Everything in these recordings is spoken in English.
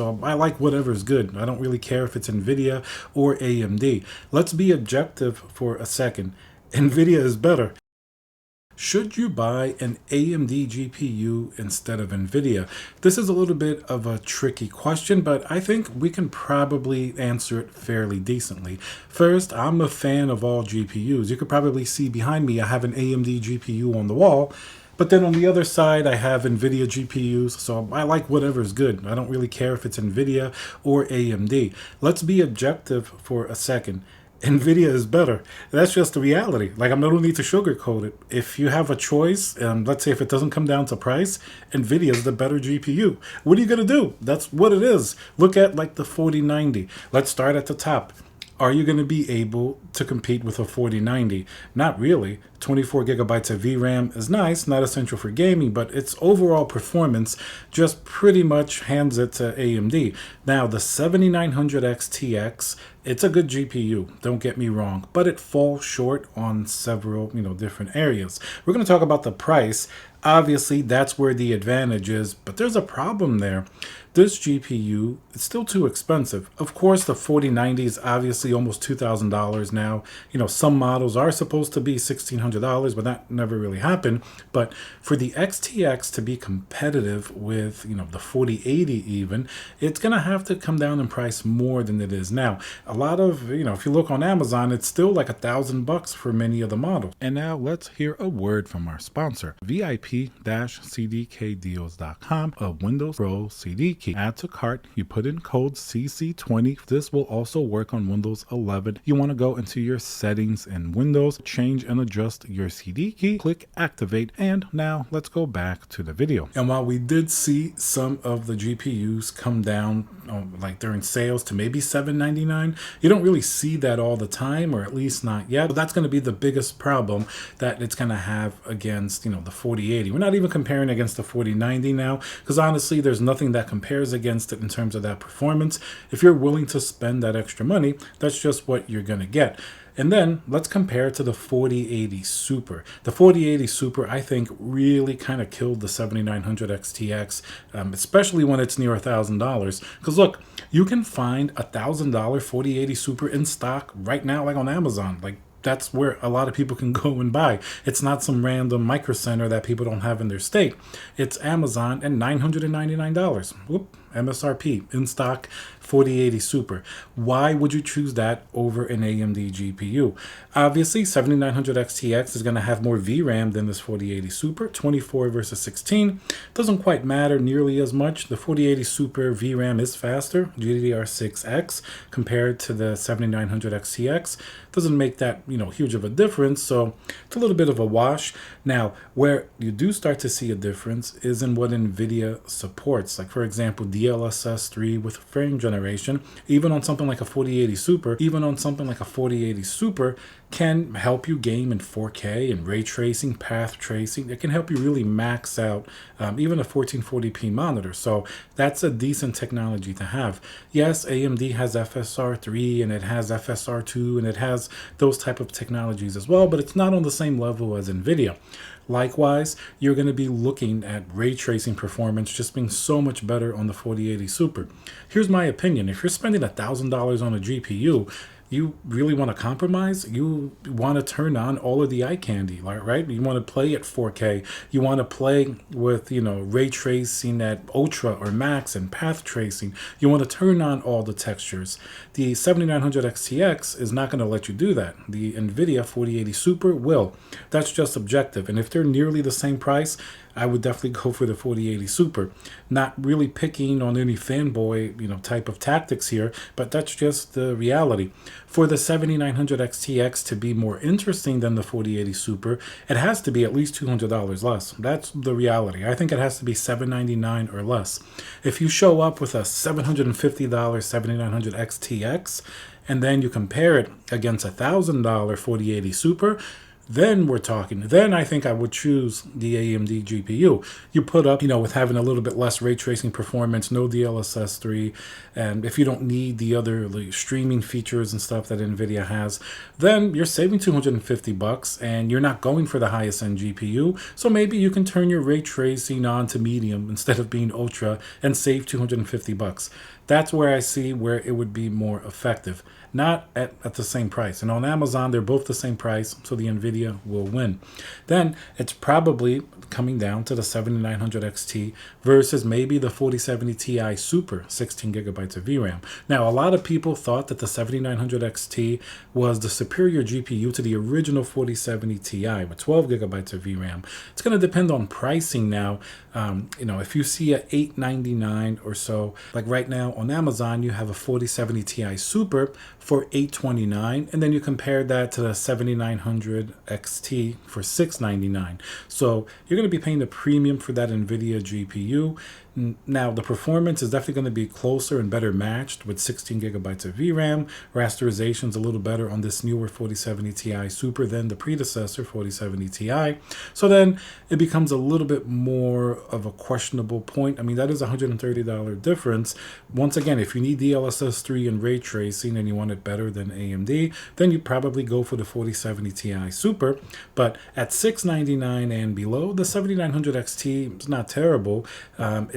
So I like whatever's good. I don't really care if it's Nvidia or AMD. Let's be objective for a second. Nvidia is better. Should you buy an AMD GPU instead of Nvidia? This is a little bit of a tricky question, but I think we can probably answer it fairly decently. First, I'm a fan of all GPUs. You could probably see behind me, I have an AMD GPU on the wall. But then on the other side, I have NVIDIA GPUs, so I like whatever's good. I don't really care if it's NVIDIA or AMD. Let's be objective for a second. NVIDIA is better. That's just the reality. Like, I don't need to sugarcoat it. If you have a choice, let's say if it doesn't come down to price, NVIDIA is the better GPU. What are you going to do? That's what it is. Look at like the 4090. Let's start at the top. Are you going to be able to compete with a 4090? Not really. 24 gigabytes of VRAM is nice, not essential for gaming, but its overall performance just pretty much hands it to AMD. Now, the 7900 XTX, it's a good GPU, don't get me wrong, but it falls short on several, different areas. We're going to talk about the price. Obviously, that's where the advantage is, but there's a problem there. This GPU, it's still too expensive. Of course, the 4090 is obviously almost $2,000 now. Some models are supposed to be $1,600, but that never really happened. But for the XTX to be competitive with, the 4080 even, it's going to have to come down in price more than it is now. A lot of, if you look on Amazon, it's still like $1,000 for many of the models. And now let's hear a word from our sponsor, VIP-CDKdeals.com, a Windows Pro CD key. Add to cart, you put in code CC20. This will also work on Windows 11. You want to go into your settings in Windows, change and adjust your CD key, click activate, and now let's go back to the video. And while we did see some of the GPUs come down like during sales to maybe $799, you don't really see that all the time, or at least not yet. But that's going to be the biggest problem that it's going to have against, the 4080. We're not even comparing against the 4090 now, because honestly, there's nothing that compares against it in terms of that performance. If you're willing to spend that extra money, that's just what you're going to get. And then let's compare it to the 4080 Super. The 4080 Super, I think, really kind of killed the 7900 XTX, especially when it's near $1,000. Because look, you can find $1,000 4080 Super in stock right now, like on Amazon. Like, that's where a lot of people can go and buy. It's not some random micro center that people don't have in their state. It's Amazon and $999. Whoop, MSRP, in stock, 4080 Super. Why would you choose that over an AMD GPU? Obviously, 7900 XTX is going to have more VRAM than this 4080 Super, 24 versus 16. Doesn't quite matter nearly as much. The 4080 Super VRAM is faster, GDDR6X, compared to the 7900 XTX. Doesn't make that, huge of a difference, so it's a little bit of a wash. Now, where you do start to see a difference is in what Nvidia supports. Like, for example, DLSS 3 with frame generation, even on something like a 4080 Super, can help you game in 4K and ray tracing, path tracing. It can help you really max out even a 1440p monitor. So that's a decent technology to have. Yes, AMD has FSR3 and it has FSR2 and it has those type of technologies as well, but it's not on the same level as Nvidia. Likewise, you're going to be looking at ray tracing performance just being so much better on the 4080 Super. Here's my opinion. If you're spending $1,000 on a GPU, you really want to compromise? You want to turn on all of the eye candy, right? You want to play at 4K. You want to play with, ray tracing at ultra or max and path tracing. You want to turn on all the textures. The 7900 XTX is not going to let you do that. The Nvidia 4080 Super will. That's just subjective. And if they're nearly the same price, I would definitely go for the 4080 Super. Not really picking on any fanboy, type of tactics here, but that's just the reality. For the 7900 XTX to be more interesting than the 4080 Super, it has to be at least $200 less. That's the reality. I think it has to be $799 or less. If you show up with a $750 7900 XTX, and then you compare it against $1,000 4080 Super, then we're talking. Then I think I would choose the AMD GPU. You put up, with having a little bit less ray tracing performance, no DLSS 3, and if you don't need the other streaming features and stuff that Nvidia has, then you're saving $250 and you're not going for the highest end GPU. So maybe you can turn your ray tracing on to medium instead of being ultra and save $250. That's where I see where it would be more effective, not at the same price. And on Amazon, they're both the same price, so the Nvidia will win. Then it's probably coming down to the 7900 XT versus maybe the 4070 Ti Super 16 gigabytes of VRAM. Now, a lot of people thought that the 7900 XT was the superior GPU to the original 4070 Ti with 12 gigabytes of VRAM. It's going to depend on pricing now. If you see at $899 or so, like right now on Amazon, you have a 4070 Ti Super for $829, and then you compare that to the 7900 XT for $699. So you're going to be paying a premium for that Nvidia GPU. Now, the performance is definitely going to be closer and better matched with 16 gigabytes of VRAM. Rasterization's a little better on this newer 4070 Ti Super than the predecessor 4070 Ti. So then it becomes a little bit more of a questionable point. I mean, that is a $130 difference. Once again, if you need DLSS 3 and ray tracing and you want it better than AMD, then you probably go for the 4070 Ti Super. But at $699 and below, the 7900 XT is not terrible.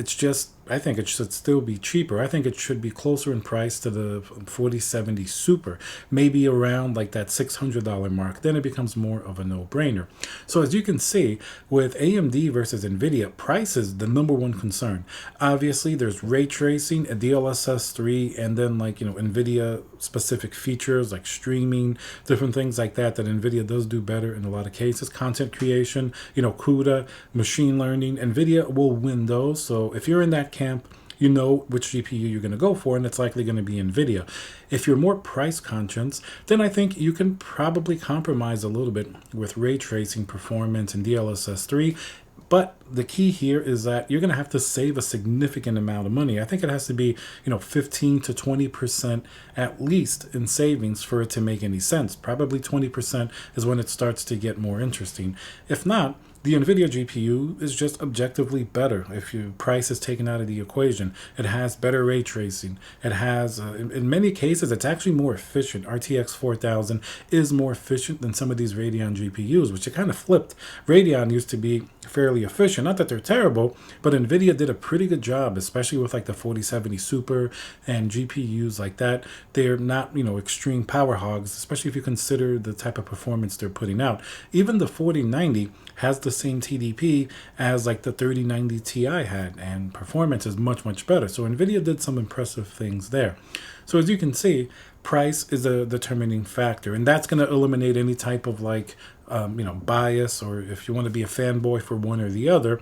It's just, I think it should still be cheaper. I think it should be closer in price to the 4070 Super, maybe around like that $600 mark. Then it becomes more of a no-brainer. So as you can see, with AMD versus Nvidia, price is the number one concern. Obviously, there's ray tracing, a DLSS 3, and then Nvidia specific features like streaming, different things like that Nvidia does do better in a lot of cases. Content creation, CUDA, machine learning, Nvidia will win those. So if you're in that camp, you know which GPU you're going to go for, and it's likely going to be Nvidia. If you're more price conscious, then I think you can probably compromise a little bit with ray tracing performance and DLSS 3. But the key here is that you're going to have to save a significant amount of money. I think it has to be, 15 to 20% at least in savings for it to make any sense. Probably 20% is when it starts to get more interesting. If not, the Nvidia GPU is just objectively better if your price is taken out of the equation. It has better ray tracing. It has, in many cases, it's actually more efficient. RTX 4000 is more efficient than some of these Radeon GPUs, which it kind of flipped. Radeon used to be fairly efficient. Not that they're terrible, but Nvidia did a pretty good job, especially with like the 4070 Super and GPUs like that. They're not, extreme power hogs, especially if you consider the type of performance they're putting out. Even the 4090 has the same TDP as like the 3090 Ti had, and performance is much, much better. So Nvidia did some impressive things there. So as you can see, price is a determining factor, and that's going to eliminate any type of bias, or if you want to be a fanboy for one or the other.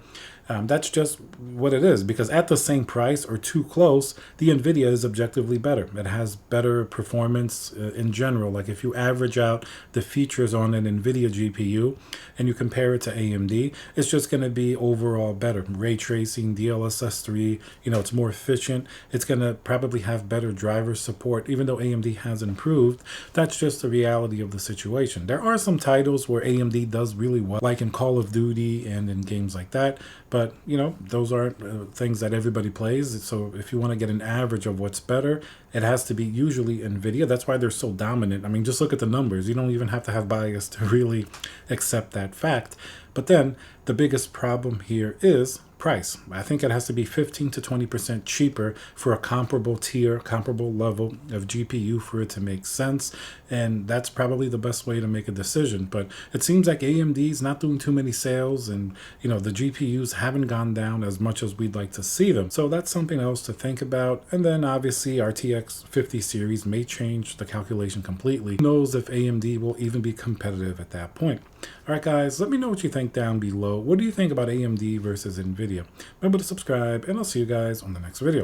That's just what it is, because at the same price or too close, the Nvidia is objectively better. It has better performance in general. Like if you average out the features on an Nvidia GPU and you compare it to AMD, it's just going to be overall better. Ray tracing, DLSS 3, it's more efficient. It's going to probably have better driver support, even though AMD has improved. That's just the reality of the situation. There are some titles where AMD does really well, like in Call of Duty and in games like that. But, those aren't things that everybody plays. So if you want to get an average of what's better, it has to be usually Nvidia. That's why they're so dominant. I mean, just look at the numbers. You don't even have to have bias to really accept that fact. But then the biggest problem here is price. I think it has to be 15 to 20% cheaper for a comparable tier, comparable level of GPU for it to make sense. And that's probably the best way to make a decision. But it seems like AMD is not doing too many sales, and the GPUs haven't gone down as much as we'd like to see them. So that's something else to think about. And then obviously RTX 50 series may change the calculation completely. Who knows if AMD will even be competitive at that point. All right, guys, let me know what you think down below. What do you think about AMD versus Nvidia? Remember to subscribe, and I'll see you guys on the next video.